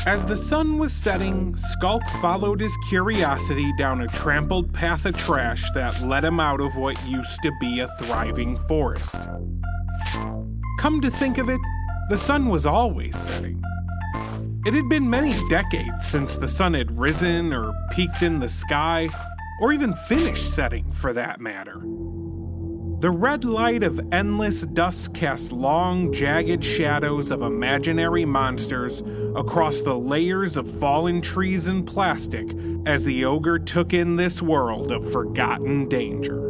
As the sun was setting, Skulk followed his curiosity down a trampled path of trash that led him out of what used to be a thriving forest. Come to think of it, the sun was always setting. It had been many decades since the sun had risen or peaked in the sky, or even finished setting for that matter. The red light of endless dusk cast long, jagged shadows of imaginary monsters across the layers of fallen trees and plastic as the ogre took in this world of forgotten danger.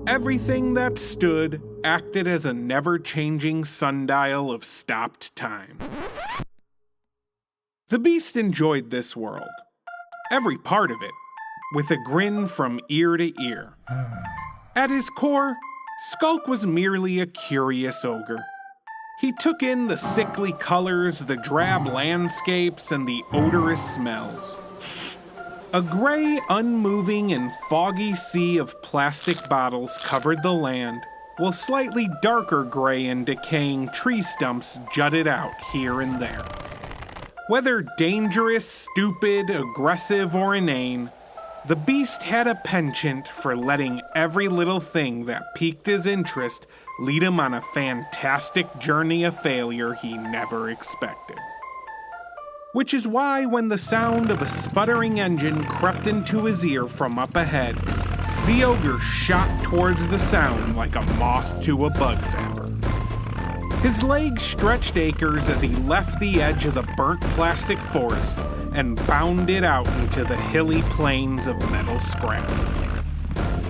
Everything that stood acted as a never-changing sundial of stopped time. The beast enjoyed this world, every part of it, with a grin from ear to ear. At his core, Skulk was merely a curious ogre. He took in the sickly colors, the drab landscapes, and the odorous smells. A gray, unmoving, and foggy sea of plastic bottles covered the land, while slightly darker gray and decaying tree stumps jutted out here and there. Whether dangerous, stupid, aggressive, or inane, the beast had a penchant for letting every little thing that piqued his interest lead him on a fantastic journey of failure he never expected. Which is why when the sound of a sputtering engine crept into his ear from up ahead, the ogre shot towards the sound like a moth to a bug zapper. His legs stretched acres as he left the edge of the burnt plastic forest and bounded out into the hilly plains of metal scrap.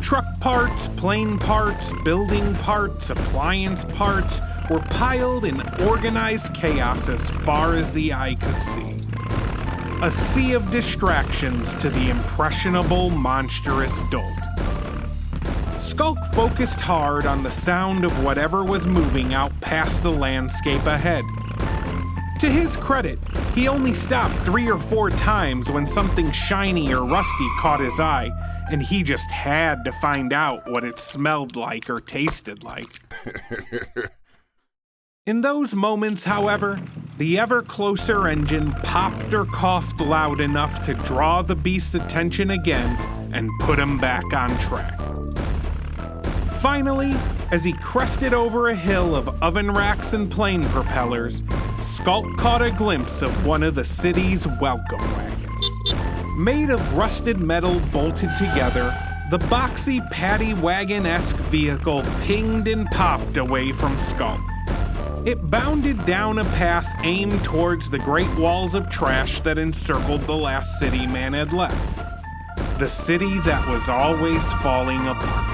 Truck parts, plane parts, building parts, appliance parts were piled in organized chaos as far as the eye could see. A sea of distractions to the impressionable, monstrous dolt. Skulk focused hard on the sound of whatever was moving out past the landscape ahead. To his credit, he only stopped 3 or 4 times when something shiny or rusty caught his eye, and he just had to find out what it smelled like or tasted like. In those moments, however, the ever-closer engine popped or coughed loud enough to draw the beast's attention again and put him back on track. Finally, as he crested over a hill of oven racks and plane propellers, Skulk caught a glimpse of one of the city's welcome wagons. Made of rusted metal bolted together, the boxy paddy wagon-esque vehicle pinged and popped away from Skulk. It bounded down a path aimed towards the great walls of trash that encircled the last city man had left. The city that was always falling apart.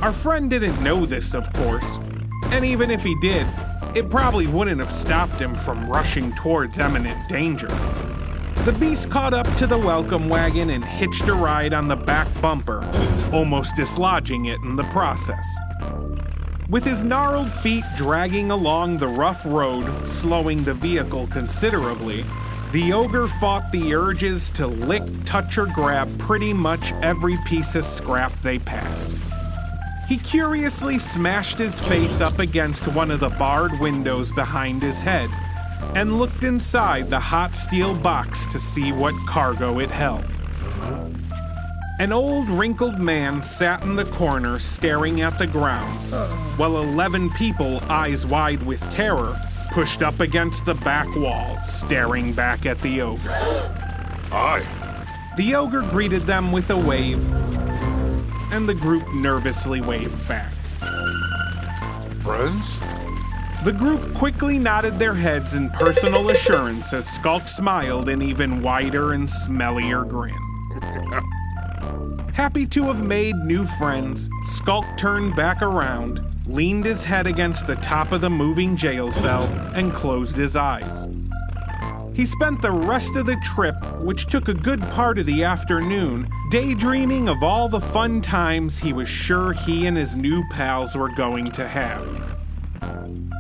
Our friend didn't know this, of course, and even if he did, it probably wouldn't have stopped him from rushing towards imminent danger. The beast caught up to the welcome wagon and hitched a ride on the back bumper, almost dislodging it in the process. With his gnarled feet dragging along the rough road, slowing the vehicle considerably, the ogre fought the urges to lick, touch, or grab pretty much every piece of scrap they passed. He curiously smashed his face up against one of the barred windows behind his head and looked inside the hot steel box to see what cargo it held. An old wrinkled man sat in the corner staring at the ground, while 11 people, eyes wide with terror, pushed up against the back wall, staring back at the ogre. Aye. The ogre greeted them with a wave, and the group nervously waved back. Friends? The group quickly nodded their heads in personal assurance as Skulk smiled an even wider and smellier grin. Happy to have made new friends, Skulk turned back around, leaned his head against the top of the moving jail cell, and closed his eyes. He spent the rest of the trip, which took a good part of the afternoon, daydreaming of all the fun times he was sure he and his new pals were going to have.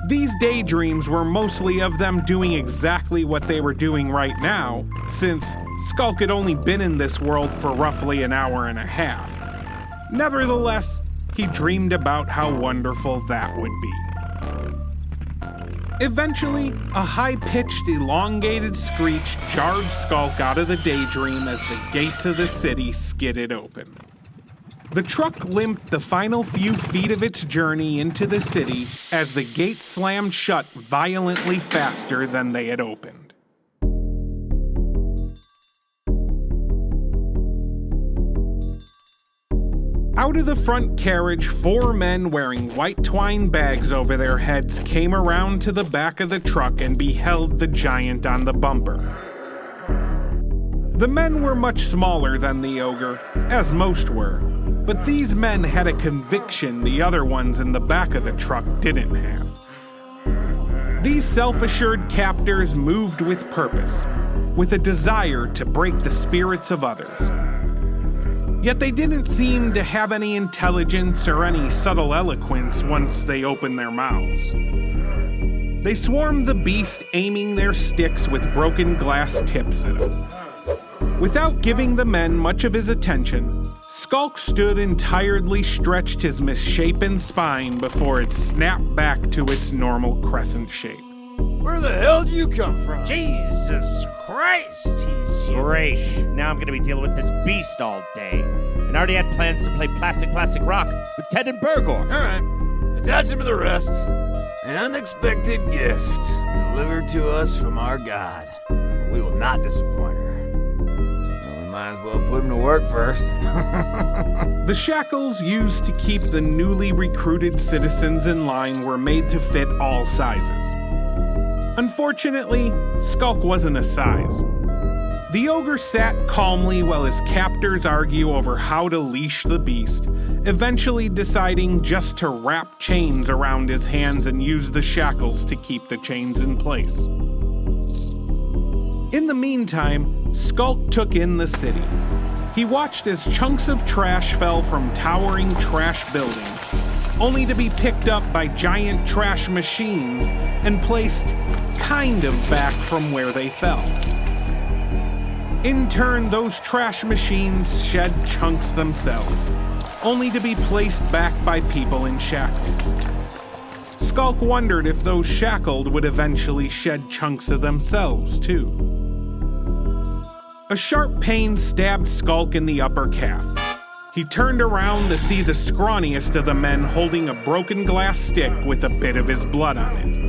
These daydreams were mostly of them doing exactly what they were doing right now, since Skulk had only been in this world for roughly an hour and a half. Nevertheless, he dreamed about how wonderful that would be. Eventually, a high-pitched, elongated screech jarred Skulk out of the daydream as the gates of the city skidded open. The truck limped the final few feet of its journey into the city as the gates slammed shut violently faster than they had opened. Out of the front carriage, 4 men wearing white twine bags over their heads came around to the back of the truck and beheld the giant on the bumper. The men were much smaller than the ogre, as most were, but these men had a conviction the other ones in the back of the truck didn't have. These self-assured captors moved with purpose, with a desire to break the spirits of others. Yet they didn't seem to have any intelligence or any subtle eloquence once they opened their mouths. They swarmed the beast, aiming their sticks with broken glass tips at him. Without giving the men much of his attention, Skulk stood and tiredly stretched his misshapen spine before it snapped back to its normal crescent shape. Where the hell did you come from? Jesus Christ, he's great. Now I'm gonna be dealing with this beast all day. And I already had plans to play Plastic Rock with Ted and Bergor. All right, attach him to the rest. An unexpected gift delivered to us from our God. We will not disappoint her. Well, we might as well put him to work first. The shackles used to keep the newly recruited citizens in line were made to fit all sizes. Unfortunately, Skulk wasn't a size. The ogre sat calmly while his captors argue over how to leash the beast, eventually deciding just to wrap chains around his hands and use the shackles to keep the chains in place. In the meantime, Skulk took in the city. He watched as chunks of trash fell from towering trash buildings, only to be picked up by giant trash machines and placed kind of back from where they fell. In turn, those trash machines shed chunks themselves, only to be placed back by people in shackles. Skulk wondered if those shackled would eventually shed chunks of themselves, too. A sharp pain stabbed Skulk in the upper calf. He turned around to see the scrawniest of the men holding a broken glass stick with a bit of his blood on it.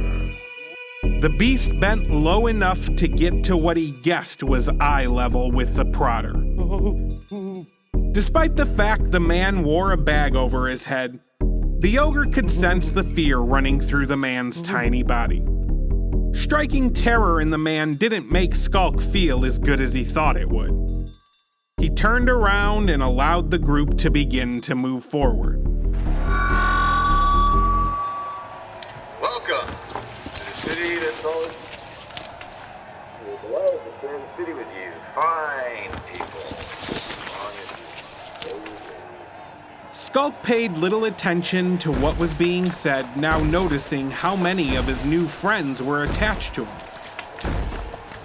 The beast bent low enough to get to what he guessed was eye level with the prodder. Despite the fact the man wore a bag over his head, the ogre could sense the fear running through the man's tiny body. Striking terror in the man didn't make Skulk feel as good as he thought it would. He turned around and allowed the group to begin to move forward. Welcome to the city that's always... We're glad to share the city with you. Fine people. Skulk paid little attention to what was being said, now noticing how many of his new friends were attached to him.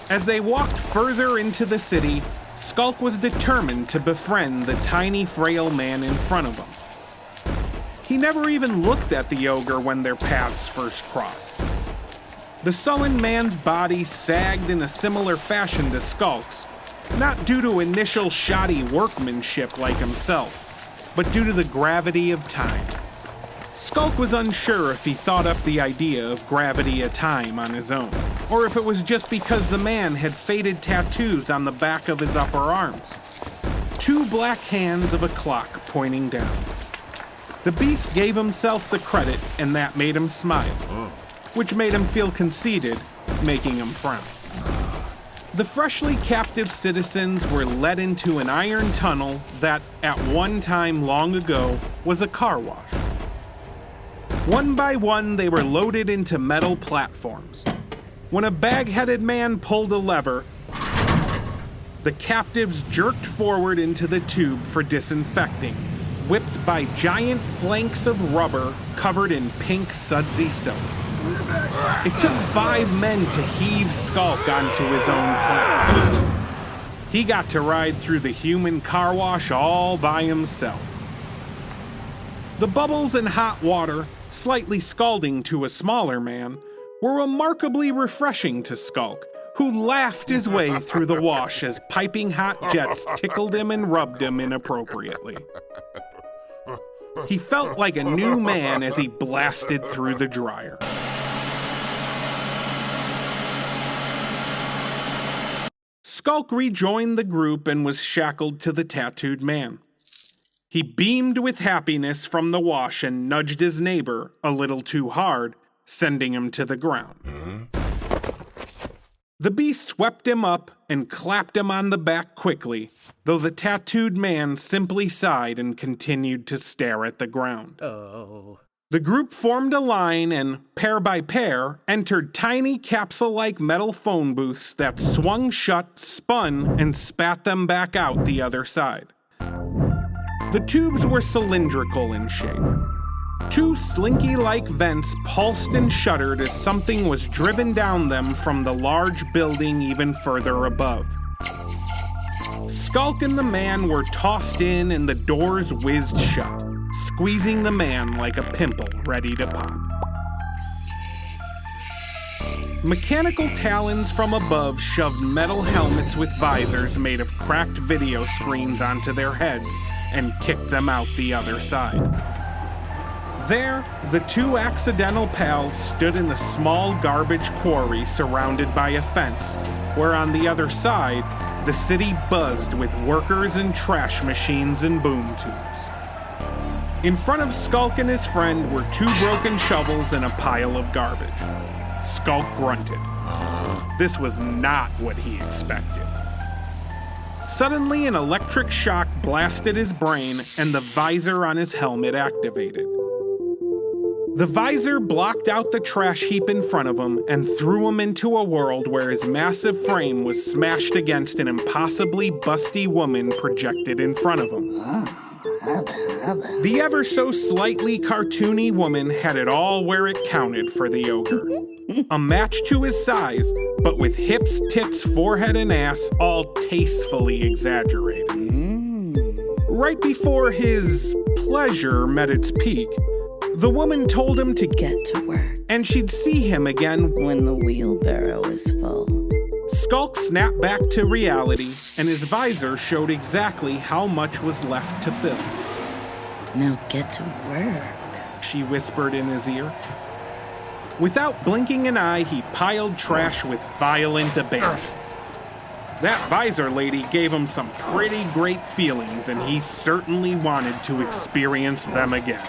As they walked further into the city, Skulk was determined to befriend the tiny, frail man in front of him. He never even looked at the ogre when their paths first crossed. The sullen man's body sagged in a similar fashion to Skulk's, not due to initial shoddy workmanship like himself, but due to the gravity of time. Skulk was unsure if he thought up the idea of gravity of time on his own, or if it was just because the man had faded tattoos on the back of his upper arms. 2 black hands of a clock pointing down. The beast gave himself the credit, and that made him smile, which made him feel conceited, making him frown. The freshly captive citizens were led into an iron tunnel that, at one time long ago, was a car wash. One by one, they were loaded into metal platforms. When a bag-headed man pulled a lever, the captives jerked forward into the tube for disinfecting, whipped by giant flanks of rubber covered in pink sudsy silk. It took 5 men to heave Skulk onto his own platform. He got to ride through the human car wash all by himself. The bubbles and hot water, slightly scalding to a smaller man, were remarkably refreshing to Skulk, who laughed his way through the wash as piping hot jets tickled him and rubbed him inappropriately. He felt like a new man as he blasted through the dryer. Skulk rejoined the group and was shackled to the tattooed man. He beamed with happiness from the wash and nudged his neighbor a little too hard, sending him to the ground. The beast swept him up and clapped him on the back quickly, though the tattooed man simply sighed and continued to stare at the ground. Oh. The group formed a line and, pair by pair, entered tiny capsule-like metal phone booths that swung shut, spun, and spat them back out the other side. The tubes were cylindrical in shape. Two slinky-like vents pulsed and shuddered as something was driven down them from the large building even further above. Skulk and the man were tossed in and the doors whizzed shut, squeezing the man like a pimple ready to pop. Mechanical talons from above shoved metal helmets with visors made of cracked video screens onto their heads and kicked them out the other side. There, the two accidental pals stood in a small garbage quarry surrounded by a fence, where on the other side, the city buzzed with workers and trash machines and boom tubes. In front of Skulk and his friend were two broken shovels and a pile of garbage. Skulk grunted. This was not what he expected. Suddenly, an electric shock blasted his brain and the visor on his helmet activated. The visor blocked out the trash heap in front of him and threw him into a world where his massive frame was smashed against an impossibly busty woman projected in front of him. The ever so slightly cartoony woman had it all where it counted for the ogre. A match to his size, but with hips, tits, forehead, and ass all tastefully exaggerated. Right before his pleasure met its peak, the woman told him to Get to work and she'd see him again when the wheelbarrow is full. Skulk snapped back to reality, and his visor showed exactly how much was left to fill. Now get to work. She whispered in his ear. Without blinking an eye, he piled trash with violent abandon. That visor lady gave him some pretty great feelings, and he certainly wanted to experience them again.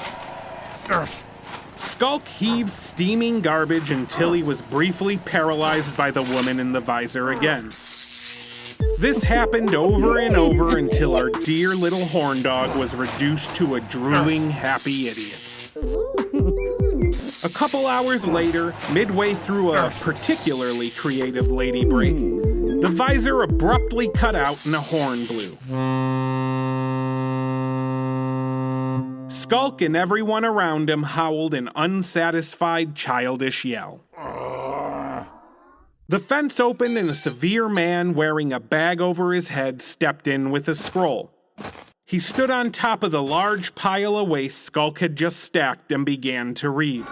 Skulk heaved steaming garbage until he was briefly paralyzed by the woman in the visor again. This happened over and over until our dear little horn dog was reduced to a drooling, happy idiot. A couple hours later, midway through a particularly creative lady break, the visor abruptly cut out and a horn blew. Skulk and everyone around him howled an unsatisfied, childish yell. The fence opened and a severe man wearing a bag over his head stepped in with a scroll. He stood on top of the large pile of waste Skulk had just stacked and began to read.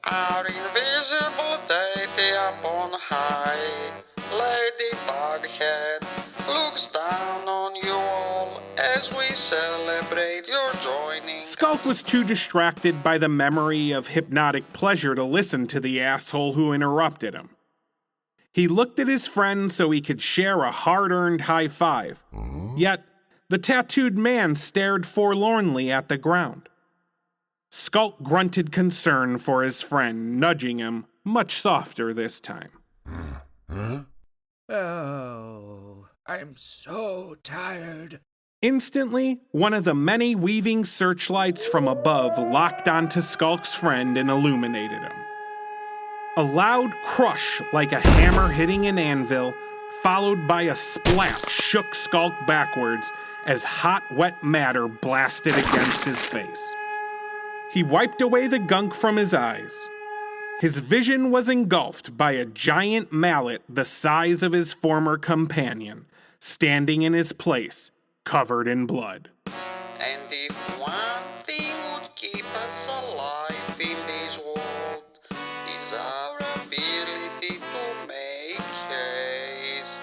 Our invisible deity up on high, Ladybug Head, looks down on you all as we celebrate your joining. Skulk was too distracted by the memory of hypnotic pleasure to listen to the asshole who interrupted him. He looked at his friend so he could share a hard-earned high five. Yet, the tattooed man stared forlornly at the ground. Skulk grunted concern for his friend, nudging him, much softer this time. Oh, I'm so tired. Instantly, one of the many weaving searchlights from above locked onto Skulk's friend and illuminated him. A loud crush like a hammer hitting an anvil, followed by a splat, shook Skulk backwards as hot, wet matter blasted against his face. He wiped away the gunk from his eyes. His vision was engulfed by a giant mallet the size of his former companion, standing in his place, covered in blood. And if one thing would keep us alive in this world, is our ability to make haste.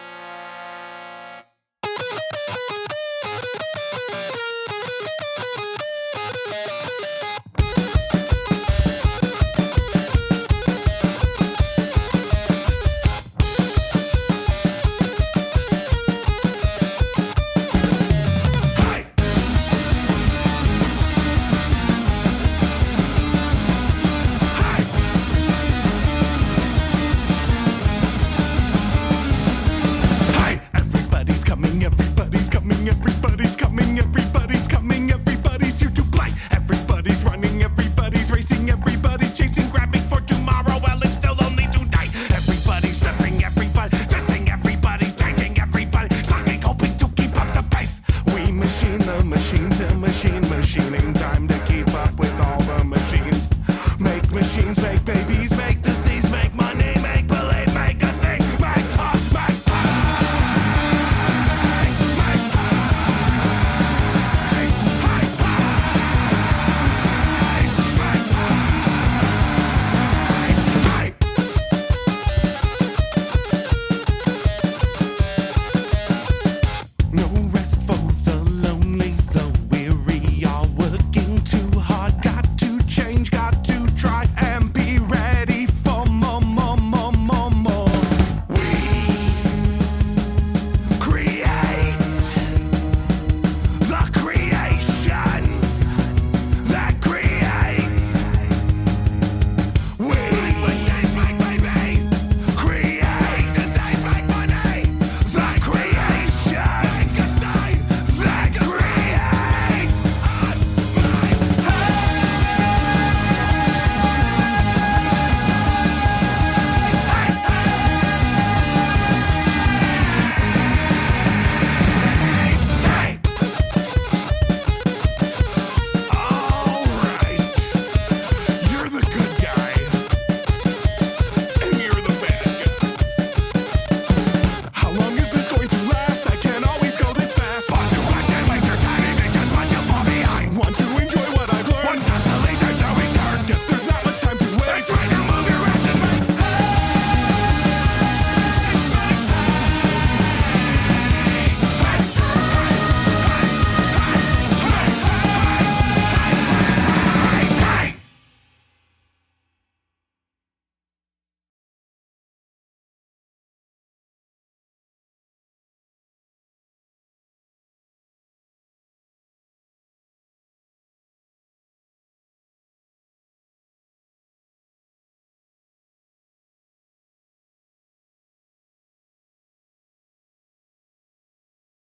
Hi, everybody's coming, everybody's coming, everybody's coming, everybody's coming, everybody's here to play. Everybody's running, everybody's racing, everybody's chasing, grabbing for tomorrow. Well, it's still only today. Everybody's stepping, everybody dressing, everybody changing, everybody sucking, hoping to keep up the pace. We machine the machines, the machining time to keep up with all the machines. Make machines, make babies, make disease, make money.